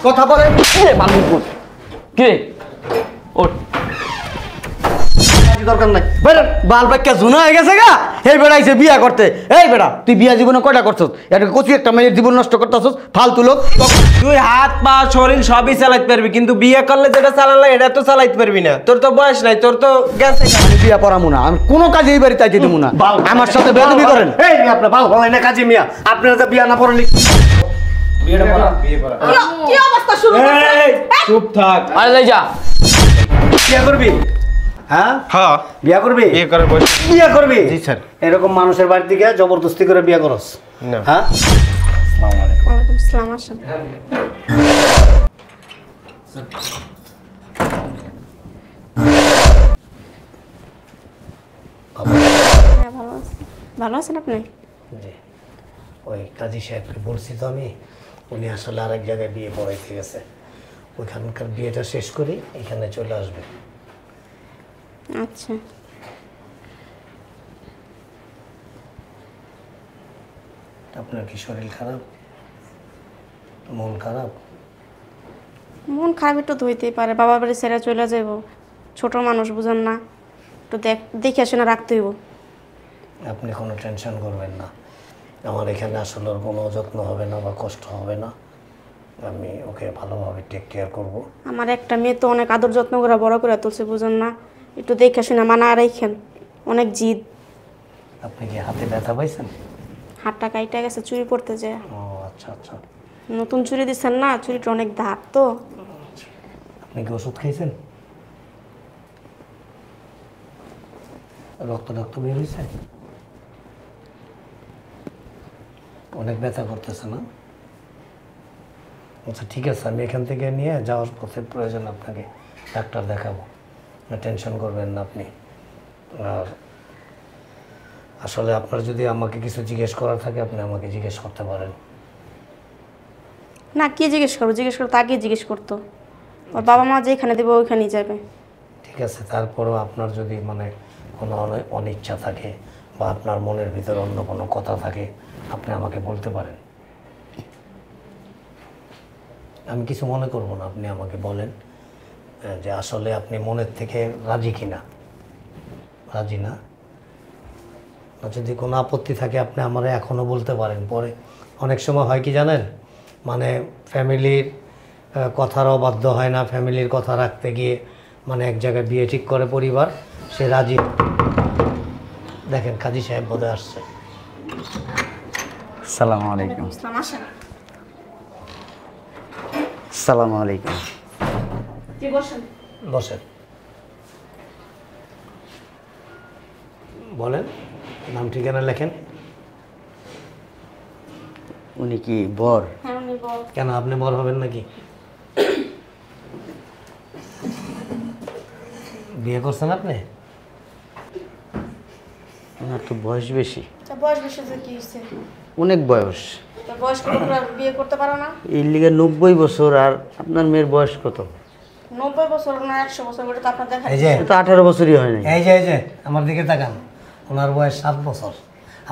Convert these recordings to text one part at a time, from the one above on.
কথা বলে কে ওঠ দরকার নাই বেটা বাল বাক্কা জুনা হয়ে গেছে গা এই বেড়াইছে বিয়া করতে এই বেটা তুই বিয়া জীবনে কয়টা করছস এটা কচি একটা মেয়ের জীবন নষ্ট করতেছস ফালতু লোক তুই হাত পা শরীর সবই চালাইতে পারবি কিন্তু বিয়ে করলে যেটা চালালে এটা তো চালাইতে পারবি না তোর তো বয়স নাই তোর তো গেছে আমি বিয়া পড়ামু না আমি কোনো কাজে এই বাড়িতে আইতে দেবো না আমার সাথে বেয়াদবি করেন এই মিয়া আপনার বাল ভালো না কাজী মিয়া আপনারা তো বিয়া না পড়ালি বিয়েটা করা বিয়ে করা কি অবস্থা শুরু এই চুপ থাক আরে যাই যা বিয়া করবি হ্যাঁ হ্যাঁ বিয়া করবি বিয়ে করে বসে বিয়া করবি জি স্যার এরকম মানুষের বাড়িতে গিয়ে জবরদস্তি করে বিয়া করস না হ্যাঁ আসসালামু আলাইকুম ওয়ালাইকুম আসসালাম আসেন হ্যাঁ ভালো আছেন আপনি জি ওই কাজী সাহেবকে বলছি তো আমি উনি আসলে আরেক জায়গায় বিয়ে পড়াইতে গেছে ওইখানকার বিয়েটা শেষ করি এখানে চলে আসবে আচ্ছা আপনার কি শরীর খারাপ মন খারাপ মন খারাপ একটু ধুইতেই পারে বাবার বাড়ি ছেড়ে চলে যাব ছোট মানুষ বুঝেন না একটু দেখে শুনে রাখতে হইব আপনি কোনো টেনশন করবেন না আমার এখানে আসলে ওর কোনো যত্ন হবে না বা কষ্ট হবে না আমি ওকে ভালোভাবে টেক কেয়ার করব আমার একটা মেয়ে তো অনেক আদর যত্ন করে বড় করে তুলছে বুঝেন না একটু দেখে শুনে মানা রাখেন অনেক জিদ আপনি কি হাতে ব্যথা পাইছেন হাতটা কাইটা গেছে চুরি পড়তে যায় ও আচ্ছা আচ্ছা নতুন চুরি দিচ্ছেন না চুরিটা অনেক ধার তো আপনি কি ওষুধ খাইছেন রক্ত বের হয়েছে অনেক ব্যথা করতেছে না আচ্ছা ঠিক আছে আমি এখান থেকে নিয়ে যাওয়ার পথে প্রয়োজন আপনাকে ডাক্তার দেখাবো টেনশন করবেন না আপনি আর আসলে আপনার যদি আমাকে কিছু জিজ্ঞেস করার থাকে আপনি আমাকে জিজ্ঞেস করতে পারেন না কি জিজ্ঞেস করবো জিজ্ঞেস করতো আগে জিজ্ঞেস করতো ওর বাবা মা যেখানে দেবে ওইখানেই যাবে ঠিক আছে তারপরেও আপনার যদি মানে কোনো অনিচ্ছা থাকে বা আপনার মনের ভিতরে অন্য কোনো কথা থাকে আপনি আমাকে বলতে পারেন আমি কিছু মনে করব না আপনি আমাকে বলেন যে আসলে আপনি মনের থেকে রাজি কিনা রাজি না যদি কোনো আপত্তি থাকে আপনি আমারে এখনও বলতে পারেন পরে অনেক সময় হয় কি জানেন মানে ফ্যামিলির কথারও বাধ্য হয় না ফ্যামিলির কথা রাখতে গিয়ে মানে এক জায়গায় বিয়ে ঠিক করে পরিবার সে রাজি দেখেন কাজী সাহেব বোধহয় আসছে আসসালামু আলাইকুম আসেন আসসালামু আলাইকুম জি বসেন বসেন বলেন নাম ঠিকানা লেখেন উনি কি বর হ্যাঁ উনি বল কেন আপনি বড় হবেন নাকি বিয়ে করছেন আপনি ওনার তো বয়স বেশি তা বয়স বেশি যে কি হয়েছে অনেক বয়স তা বয়স্ক লোকরা বিয়ে করতে পারো না এই লিগে 90 বছর আর আপনার মেয়ের বয়স কত 90 বছর না 100 বছর বলে তো আপনার দেখা এই যে এ তো 18 বছরই হয় নাই এই যে আমার দিকে তাকান ওনার বয়স 7 বছর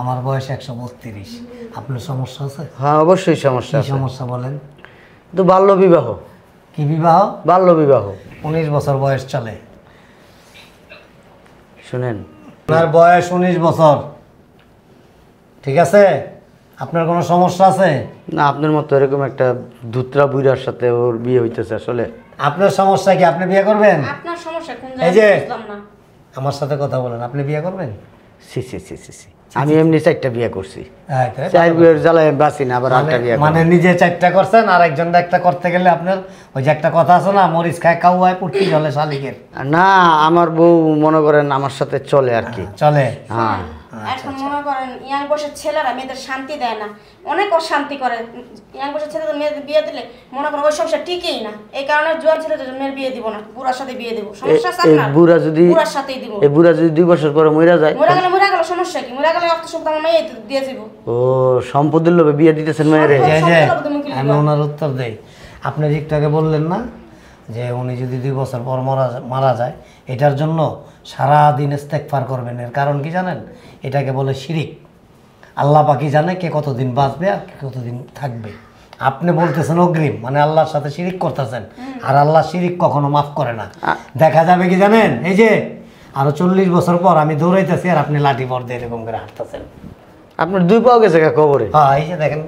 আমার বয়স 132 আপনার সমস্যা আছে হ্যাঁ অবশ্যই সমস্যা কি আছে সমস্যা বলেন তো বাল্য বিবাহ কি বিবাহ বাল্য বিবাহ 19 বছর বয়স চলে শুনেন আপনার বয়স 19 বছর ঠিক আছে আপনার কোনো সমস্যা আছে না আপনার মতো এরকম একটা ধুতরা বুইড়ার সাথে ওর বিয়ে হইতেছে আসলে আপনার সমস্যা কি আপনি বিয়ে করবেন আপনার সমস্যা কোন এই যে জায়গায় বুঝলাম না আমার সাথে কথা বলেন আপনি বিয়ে করবেন সি সি সি সি সি আমি এমনি 4টা বিয়ে করছি হ্যাঁ, তাই? 4 বিয়ের জ্বালায় বাঁচি না আবার 8টা বিয়ে মানে নিজে 4টা করছেন আর একজন একটা করতে গেলে আপনার ওই যে একটা কথা আছে না মরিচ খায় কাউয়ায় পুটকি জলে শালিকের না আমার বউ মনে করেন আমার সাথে চলে আর কি চলে হ্যাঁ এখন মনে করেন ইয়াং বয়সের ছেলেরা মেয়েদের শান্তি দেয় না অনেক অশান্তি করে ইয়াং বয়সের ছেলেদের মেয়েদের বিয়ে দিলে মনে করেন ওই সংসার টিকেই না এই কারণে জোয়ান ছেলেদের মেয়ের বিয়ে দিব না বুড়ার সাথে বিয়ে দিব সমস্যা আছে এই আপনার বুড়া যদি বুড়ার সাথেই দিব এই বুড়া যদি 2 বছর পরে মরে যায় মরে গেল সমস্যা কি মরে গেলে অর্থ সম্পদ আমার মেয়ে দিয়ে দিব ও সম্পদের লোভে বিয়ে দিতেছেন মেয়েরে এই যে সব তুমি কি আমি ওনার উত্তর দেই আপনি যে একটু আগে বললেন না যে উনি যদি 2 বছর পর মারা যায় এটার জন্য সারা দিন ইস্তেগফার করবেন এর কারণ কি জানেন এটাকে বলে শিরিক আল্লাহ পাকি জানে কে কতদিন বাঁচবে আর কে কতদিন থাকবে আপনি বলতেছেন অগ্রিম, মানে আল্লাহর সাথে শিরিক করতেছেন, আর আল্লাহ শিরিক কখনো মাফ করে না। দেখা যাবে কি জানেন, এই যে আরো 40 বছর পর আমি দৌড়াইতেছি আর আপনি লাঠি বর দিয়ে এরকম করে হাঁটতেছেন। আপনার 2 পাও গেছে কবরে। হ্যাঁ, এই যে দেখেন,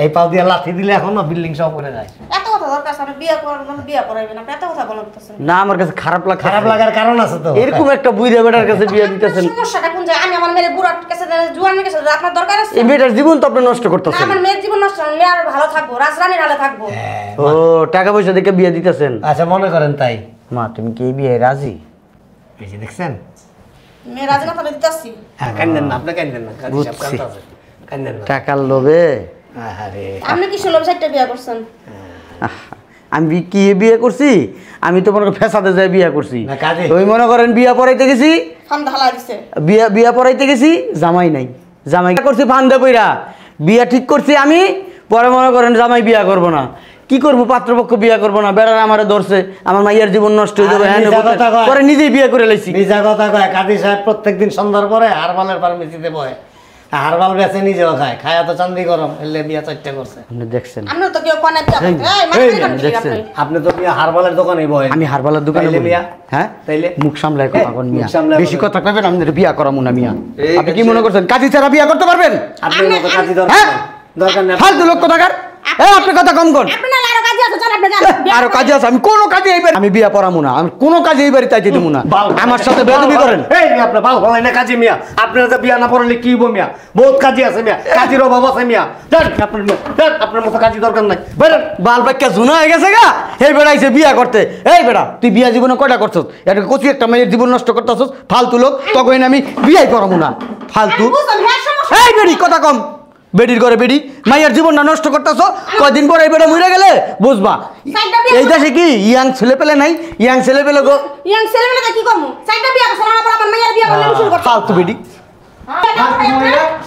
এই পাও দিয়ে লাঠি দিলে এখন না বিল্ডিং সব করে যায়। এত কথা দরকার আছে, আপনি বিয়ে করবেন, বিয়ে পড়াইবেন, আপনি এত কথা বলতেছেন। না আমার কাছে খারাপ লাগে, খারাপ লাগার কারণ আছে তো। এরকম একটা বুইরা বেটার কাছে বিয়ে দিতেছেন। সমস্যাটা কোন জায়গায়? আমি আমার মেয়ের বুড়ার কাছে জোয়ানের কাছে আপনার দরকার আছে? এই বেটার জীবন তো আপনি নষ্ট না, করতেছেন। আমার মেয়ের জীবন নষ্ট, মেয়ে আর ভালো থাকবো, রাজরানীর আলে থাকবো। ও টাকা পয়সা দেখে বিয়ে দিতেছেন। আচ্ছা, মনে করেন তাই। মা তুমি কি এই বিয়ে রাজি? এই যে দেখছেন, মেয়ে রাজি না তাহলে দিতেছি। হ্যাঁ, কান্দেন না, আপনি কান্দেন না, কাজী সাহেব বুঝছি। কাঁদতেছে। কান্দেন না। টাকার লোভে আরে আপনি কি শুনলাম চারটা বিয়ে করছেন? আমি কি বিয়ে করছি? আমি তো মনে করেন ফেসাদে যাই বিয়ে করছি। না, কাজে। ওই মনে করেন বিয়া পড়াইতে গেছি, ফান্দা হালাই দিছে। বিয়া পড়াইতে গেছি, জামাই নাই। জামাই করছি ফান্দে পইরা, বিয়া ঠিক করছি আমি, পরে মনে করেন জামাই বিয়া করব না। কি করবো, পাত্রপক্ষ বিয়া করবো না, বেড়ার আমারে ধরছে, আমার মাইয়ার জীবন নষ্ট হয়ে যাবে। আরে হ্যাঁ, মিছা কথা কয়। পরে নিজেই বিয়ে করে লাইছি। মিছা কথা কয়। কাজী সাহেব প্রত্যেকদিন সন্ধ্যার পরে হারবালের ফার্মেসিতে বয়, হারবাল বেচে নিজেও খায়, খায়া তো চান্দি গরম, এলে বিয়া 4টা করছে। আপনি দেখছেন, আপনি তো কেউ কোন বিয়ে করতে? এই মাথা এই কেন দেখছেন। আপনি? আপনি তো বিয়া হারবালের দোকানে বয়। আমি হারবালার দোকানে তাইলে বলি। মিয়া? হ্যাঁ তাইলে? মুখ সামলায় কথা কোন মিয়া, মুখ সামলায় বেশি কথা। কথা কইবেন আমি বিয়া করামু না মিয়া। এই আপনি কি মনে করছেন কাজী ছাড়া বিয়া করতে পারবেন? আপনার মতো কাজী দরকার হ্যাঁ? নাই। দরকার নেই। ফালতু লোক কোথাকার। এই আপনি কথা কম কর। আপনি না আরো কাজে আছে, চল আপনি যান। আরো কাজে আছে, আমি কোনো কাজে এইবার আমি বিয়া পড়ামু না, আমি কোনো কাজে এইবারই তাইতে দেবো না। আমার সাথে বেয়াদবি করেন। এই মিয়া, আপনার বাল ফলাই না কাজী মিয়া। আপনার তো বিয়া না পড়লে কি হইব মিয়া? বহুত কাজী আছে মিয়া, কাজীর অভাব আছে মিয়া। যান, আপনার যান, আপনার মতো কাজী দরকার নাই। বেরেন। বাল বাক্কা জুনা হয়ে গেছে গা, এই বেড়াইছে বিয়া করতে। এই বেড়া তুই বিয়া জীবনে কয়টা করছস? এটা কচি একটা মেয়ের জীবন নষ্ট করতেছস, ফালতু লোক। তখন আমি বিয়াই করামু না, ফালতু। বুঝলাম, হ্যাঁ সমস্যা। এই বেড়ি কথা কম, বেডির ঘরে বেডি মাইয়ার জীবনটা নষ্ট করতেছ। কয়দিন পরে এই বেড়া মরে গেলে বুঝবা। এই দেশে কি ইয়াং ছেলে পেলে নাই? ইয়াং ছেলে পেলে গো ইয়াং ছেলেমেয়েরা কি করবো? চারটা বিয়ে করছে, আমার মেয়ের বিয়ে করলে শুরু করছে। ফালতু বেডি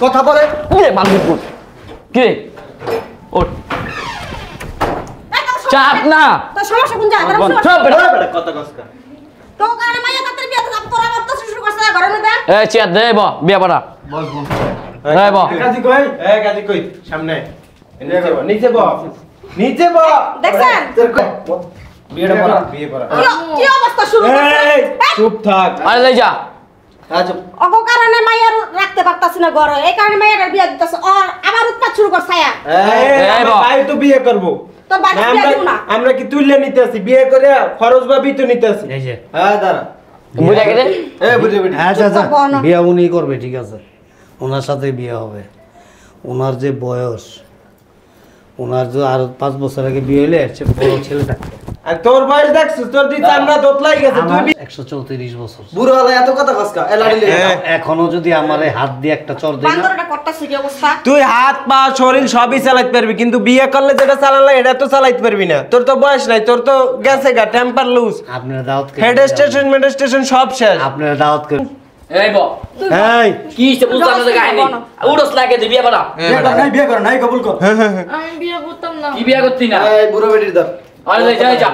কথা বলে। এ মালদ্বীপ কে ওঠ চাপ না তোর সমস্যা কোন জায়গায়? বন্ধ বেটা কথা কসকা তো কারণে মাইয়া কাতের বিয়ে করছে, তোর আবার তো শুরু করছে ঘরের মধ্যে। এ চেয়ার দে ব বিয়া পড়া বল বল এই ব কাজী কই? এই কাজী কই? সামনে নিচে ব, নিচে ব। দেখছেন? বিয়েটা করা, বিয়ে করা। কি অবস্থা শুরু করছে? এই চুপ থাক। আরে লই যা অগো কারণে মাইয়ার রাখতে পারতাছি না ঘরে, এই কারণে মাইয়ার বিয়ে দিতেছে। আর আবার উৎপাত শুরু করছে। এই ভাই তো বিয়ে করব। তোর বাড়ি না, বিয়ে দিব না। আমরা কি তুললে নিতে আসি? বিয়ে করে ফরজ ভাবি তো নিতে আসি। এই যে হ্যাঁ দাঁড়া। বুঝা গেছে এই বুঝে বুঝে। আচ্ছা আচ্ছা, চুপ থাকবো না। বিয়া উনি করবে, ঠিক আছে, ওনার সাথে বিয়ে হবে। ওনার যে বয়স, ওনার যে আর 5 বছর আগে বিয়ে হইলে সে বড় ছেলে থাকতো। আর তোর বয়স দেখছিস? তোর দি চামড়া দোতলাই গেছে। তুই আমার বি- 134 বছর। বুড়ো হলে এত কথা কসকা এলাড়ি এখনো যদি আমারে হাত দিয়ে একটা চর দেই না, বান্দরটা করতেছে কি অবস্থা? তুই হাত পা শরীর সবই চালাইতে পারবি, কিন্তু বিয়ে করলে যেটা চালালে এটা তো চালাইতে পারবি না। তোর তো বয়স নাই, তোর তো গেছে গা টেম্পার লুজ, আপনারা দাওয়াত হেড স্টেশন মেড স্টেশন সব শেষ। আপনারা দাওয়াত করেন। এই ব এই কি সে বুঝতাম না কাহিনী উড়স লাগে যে বিয়া পড়া বিয়ে কর নাই কবুল কর। আমি বিয়ে করতাম না। কি বিয়া করতি না এই বুড়ো বেডির দর। আরে লই যা যা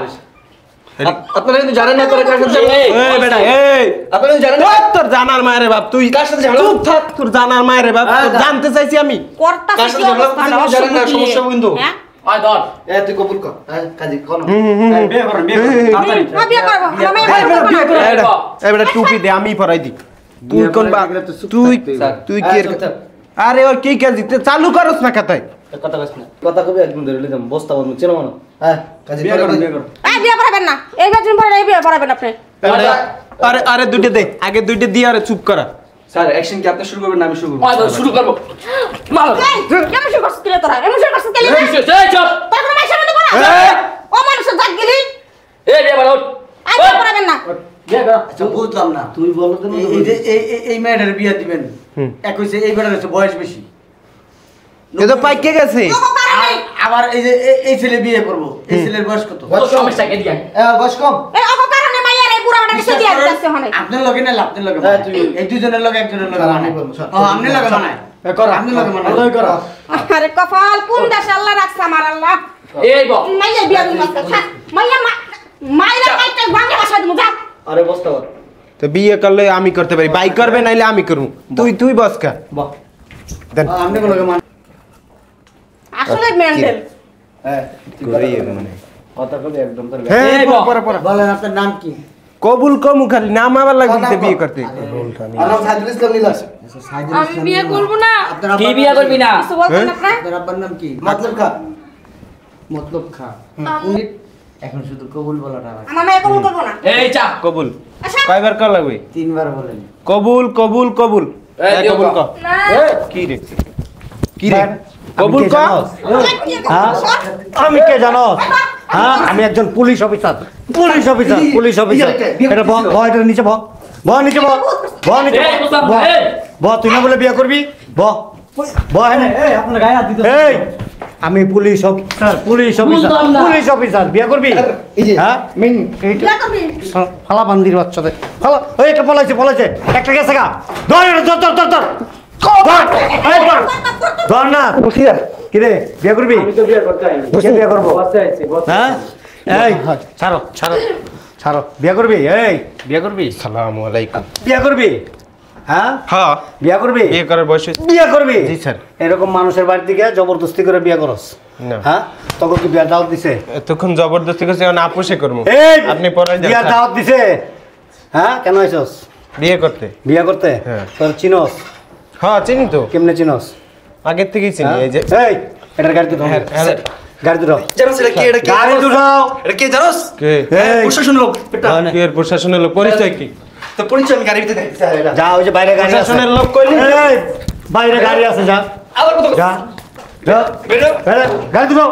আপনারা কিন্তু জানেন না করে কার সাথে এই এই বেটা এই আপনারা কিন্তু জানেন না ওই তোর জানার মায়ের বাপ, তুই কার সাথে ঝগড়া? চুপ থাক, তোর জানার মায়ের বাপ, তোর জানতে চাইছি আমি। করতাছে কার কি সাথে ঝগড়া অবস্থা? করতেছেন জানেন না, সমস্যা কিন্তু। হ্যাঁ? আয় ধর এই তুই কবুল কর। এই কাজী কোন বিয়ে করেন, বিয়ে করেন, তাড়াতাড়ি। হ্যাঁ, বিয়ে করবো। আমার মেয়ে এই বেটা, বিয়ে করবো করে, না। এই বেটা, এই বেটা টুপি দে, আমি পরাই দি। তুই কোন বা তুই তুই কি এর- আরে ওর কি কাজ দিতে চালু করছ না কথায়? কথা কস না। কথা কবি একদম ধরে লিলাম বস্তা বন্ধ চেনো মনে। হ্যাঁ কাজী বিয়ে করেন, বিয়ে করেন। এই বিয়ে পড়াবেন না। এই বেদিন পরে এই বিয়ে পড়াবেন আপনি। আরে আরে দুইটা দে, আগে দুইটা দিয়ে আরে চুপ করা। স্যার অ্যাকশন কি আপনি শুরু করবেন না আমি শুরু করব? আয় ধর শুরু করব মাল এই, কেমন শুরু করছিস কিরে তোরা? এমন শুরু করছিস কেলে? এই চুপ তোর কোনো মাইশের মধ্যে পড়া? এই! ও মানুষের জাত গেলি? এই বিয়া পড়া উঠ আর বিয়ে পড়াবেন না। বিয়া কর আচ্ছা বুঝলাম না। তুই বলো তো এই যে এই মেয়েটার বিয়ে দিবেন, এক হইছে এই বেটার হচ্ছে বয়স বেশি, এ তো পাইকে গেছে। ও কারণে আবার এই যে এই ছেলে বিয়ে করব, এই ছেলের বয়স কত? তোর সমস্যা কে দিয়া বয়স কম। এই ও কারণে মাইয়ার এই বুড়া বেটাকে দিয়ে দিতেছে হনে। আপনার লগে না আপনার লগে এই দুজনের লগে একজনের লগে মানে আপনি লগে মানে আপনি লগে মানে আরে কপাল কোন দেশে আল্লাহ রাখছে আমার আল্লাহ। এই ব মাইয়া বিয়ে দিন মাইয়া মাইয়া মাইটা ভাঙে বাসা দিমু যা। আরে বস্তা কর তো বিয়ে করলে আমি করতে পারি, বাই করবে নাইলে আমি করব। তুই বস কা বাহ দেন। আপনি লগে মানে আসলে মেন্টাল। হ্যাঁ করেই মানে কথা কবি একদম তোর হ্যাঁ এই বল। পরে পরে বলেন আপনার নাম কি? কবুল কমু খালি নাম আবার লাগবে বিয়ে করতে আমার নাম সাইদুল ইসলাম নীলাস। সাইদুল আমি বিয়ে করব না। আপনার কি আব্বার বিয়া নাম করবি না কিছু বলছেন আপনারা? আপনার আব্বার নাম কি? মতলব খা। মতলব খা। এখন শুধু কবুল বলাটা বাকি। আমার মেয়ে কবুল করবো না। এই চা কবুল আচ্ছা। কয়বার কল লাগবে 3 বার বলেন। কবুল কবুল কবুল এই এই দিও কবুল ক। ক না। কি রে কি রে কবুল কবুল ক হ্যাঁ আমি কে জানো হ্যাঁ আমি একজন পুলিশ অফিসার পুলিশ অফিসার এটা এটা নিচে নিচে নিচে এই মুসাফ, এই। তুই না বলে বিয়ে করবি আপনার গায়ে হাত দিতে এই আমি পুলিশ অফিসার বুঝলাম না। পুলিশ অফিসার বিয়ে করবি এই যে হ্যাঁ মেন বিয়ে করবি? ফালা বান্দির বাচ্চাদের ফালা ওই একটা পলাইছে একটা গেছে গা ধর ধর না কি রে বিয়ে করবি আমি তো বিয়ে করতে আইনি কে বিয়ে করবো বসে আইছি বসে হ্যাঁ এই ছাড়ো বিয়ে করবি বিয়ে করবি আসসালামু আলাইকুম বিয়ে করবি হ্যাঁ হ্যাঁ বিয়ে করবি বিয়ে করার বয়স হয়েছে? বিয়ে করবি জি, স্যার। এরকম মানুষের বাড়ি থেকে জবরদস্তি করে বিয়ে করস না। হ্যাঁ তখন কি বিয়ে দাওয়াত দিছে এতক্ষণ জবরদস্তি করছে এখন আপোষে করবো এই আপনি পরে যান, বিয়ে স্যার। দাওয়াত দিছে হ্যাঁ কেন আইছস বিয়ে করতে বিয়ে করতে হ্যাঁ। তোর চিনস হ্যাঁ চিনি তো কেমনে চিনস আগের থেকেই চিনি হ্যাঁ? এই যে এই এটার গাড়ি দুটো হ্যাঁ, হ্যাঁ। গাড়ি দুটো জানো সেটা কি? এটা কি? গাড়ি দুটো এটা কে জানোস? কে এই প্রশাসন লোক এটা। কি এর প্রশাসনের লোক পরিচয় কি তো পরিচয় আমি গাড়ির ভিতরে দেখছি এটা। যা ওই যে বাইরে গাড়ি আছে প্রশাসনের লোক কইলি এই, বাইরে গাড়ি আছে যা আবার কত যা যা বেরো। এই, গাড়ি দুটো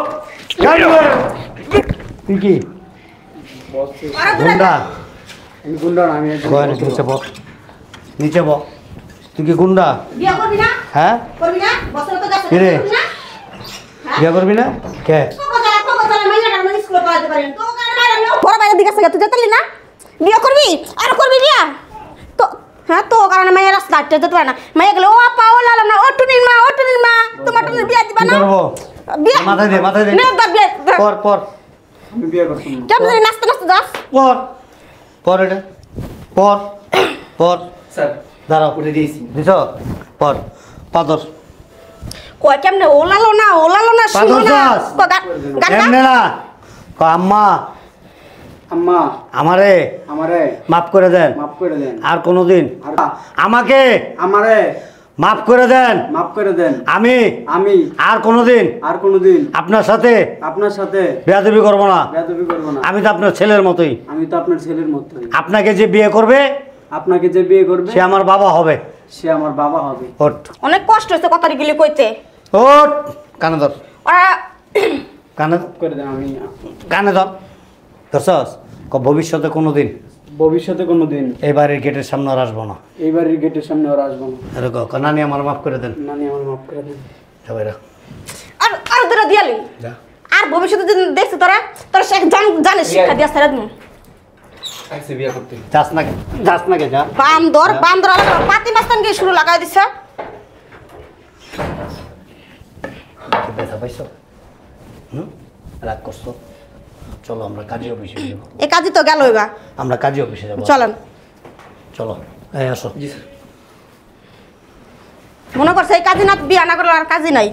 তুই কি আরে দূরে গুন্ডা আমি গুন্ডা না, আমি একজন- বয় নাকি নিচে ব তুই কি গুন্ডা বিয়ে করবি না? হ্যাঁ করবি না? বছর তো গেছে, কি রে? করবি না? বিয়ে করবি না কে তোকে জ্বালা, মাইয়াটার মানে স্কুলে পড়াতে পারি না। তোকে আর মাইরা নেও। বড় ভাইয়ের দিকে আছে, তুই যেতে না? বিয়ে করবি? আর করবি বিয়া? তো হ্যাঁ তো কারণে মাইয়া রাস্তা হাঁটতে যেতে পারে না। মাইয়া গেলে ও আপা ও লালা না ও টুনির মা তোমার টুনির বিয়া দিবা কি না? করবো বিয়া মাথায় দে নে দা বিয়া পর আমি বিয়ে করতাম না। কেমন জানি নাচতে নাচতে যাস? পর এটা পর স্যার দাঁড়াও উঠে দিয়েছি। দিছ পর পাদর কই কেমনে ওলালো না শুনো পাগল না দাস। তো গান এমনে না আম্মা আম্মা আমারে আমারে মাফ করে দেন মাফ করে দেন। আর কোনোদিন আর আমাকে আমারে মাফ করে দেন মাফ করে দেন। আমি আমি আর কোনোদিন আর কোনোদিন আপনার সাথে আপনার সাথে বেয়াদবি করবো না বেয়াদবি করব না। আমি তো আপনার ছেলের মতোই আমি তো আপনার ছেলের মতোই। আপনাকে যে বিয়ে করবে আপনাকে যে বিয়ে করবে সে আমার বাবা হবে সে আমার বাবা হবে। ওট অনেক কষ্ট হচ্ছে কথাটি গিলি কইতে ওট কানে ধর ওরা কানে করে দেন। আমি কানে ধর ধরছস ভবিষ্যতে কোনোদিন ভবিষ্যতে কোনোদিন এই বাড়ির গেটের সামনে আর আসবো না এই বাড়ির গেটের সামনে আর আসবো না। এরকম নানি আমার মাফ করে দেন নানি আমার মাফ করে দেন। সবাই আর আর তোরা দিয়ালি যা আর ভবিষ্যতে যদি দেখছ তোরা সে জানিস শিক্ষা দিয়া ছেড়ে দিন আইছে বিয়ে করতে যাস না কে যা বান্দর পাতি মাস্তান গিয়ে শুরু লাগাই দিছে ব্যথা পাইছো রাগ করছো চলো আমরা কাজী অফিসে যাবো এই কাজই তো গেল এবার আমরা কাজী অফিসে যাবো চলেন চলো এই আসো জি স্যার। মনে করছে এই কাজই না বিয়া না করলে আর কাজই নাই